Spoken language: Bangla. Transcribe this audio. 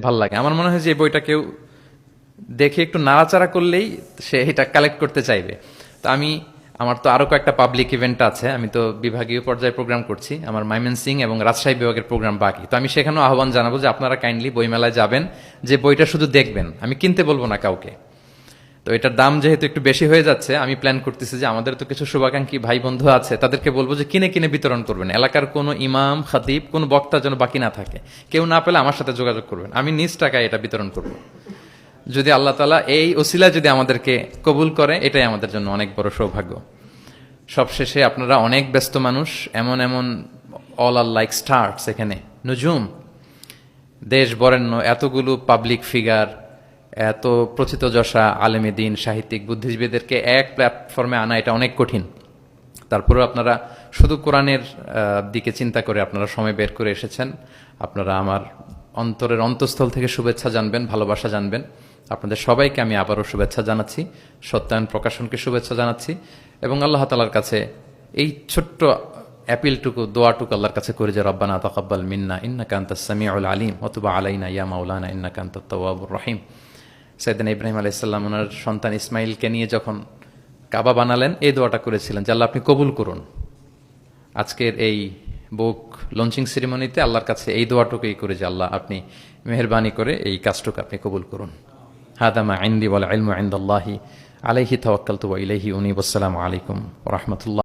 ভাল লাগে। আমার মনে হয় যে এই বইটা কেউ দেখে একটু নাড়াচাড়া করলেই সে এটা কালেক্ট করতে চাইবে। তো আমার তো আরো কয়েকটা পাবলিক ইভেন্ট আছে, আমি তো বিভাগীয় পর্যায়ে প্রোগ্রাম করছি, আমার ময়মনসিংহ এবং রাজশাহী বিভাগের প্রোগ্রাম বাকি। তো আমি সেখানেও আহ্বান জানাবো যে আপনারা কাইন্ডলি বইমেলায় যাবেন, যে বইটা শুধু দেখবেন, আমি কিনতে বলবো না কাউকে। তো এটার দাম যেহেতু একটু বেশি হয়ে যাচ্ছে, আমি প্ল্যান করতেছি যে আমাদের তো কিছু শুভাকাঙ্ক্ষী ভাই বন্ধু আছে, তাদেরকে বলবো যে কিনে কিনে বিতরণ করবেন। এলাকার কোনো ইমাম খাতিব কোনো বক্তা যেন বাকি না থাকে, কেউ না পেলে আমার সাথে যোগাযোগ করবেন, আমি নিজ টাকায় এটা বিতরণ করব। যদি আল্লাহ তাআলা এই ওসিলা যদি আমাদেরকে কবুল করে, এটাই আমাদের জন্য অনেক বড় সৌভাগ্য। সবশেষে আপনারা অনেক ব্যস্ত মানুষ, এমন এমন অল আর লাইক স্টার্স, এখানে নজুম, দেশ বরেণ্য এতগুলো পাবলিক ফিগার, এত প্রথিতযশা আলেমে দিন, সাহিত্যিক, বুদ্ধিজীবীদেরকে এক প্ল্যাটফর্মে আনা এটা অনেক কঠিন। তারপরেও আপনারা শুধু কোরআনের দিকে চিন্তা করে আপনারা সময় বের করে এসেছেন। আপনারা আমার অন্তরের অন্তঃস্থল থেকে শুভেচ্ছা জানবেন, ভালোবাসা জানবেন। আপনাদের সবাইকে আমি আবারও শুভেচ্ছা জানাচ্ছি, সত্যায়ন প্রকাশনকে শুভেচ্ছা জানাচ্ছি, এবং আল্লাহ তাআলার কাছে এই ছোট্ট অ্যাপিলটুকু, দোয়াটুকু আল্লাহর কাছে করে যে রব্বানা তাকাব্বাল মিন্না ইন্নাকা আনতাস সামিউল আলিম ওয়া তুব আলাইনা ইয়া মাওলানা ইন্নাকা আনতাত তাওয়াবুর রহিম। সাইয়েদনা ইব্রাহিম আলাইহিস সালাম ওনার সন্তান ইসমাইলকে নিয়ে যখন কাবা বানালেন, এই দোয়াটা করেছিলেন যে আল্লাহ আপনি কবুল করুন। আজকের এই বুক লঞ্চিং সেরিমনিতে আল্লাহর কাছে এই দোয়াটুকুই করে যে আল্লাহ আপনি মেহেরবানি করে এই কাজটুকু আপনি কবুল করুন। হাদা মা ইনদি ওয়াল ইলমু ইনদাল্লাহি আলাইহি তাওয়াক্কালতু ওয়া ইলাইহি উনীব। আসসালামু আলাইকুম ওয়া রাহমাতুল্লাহ।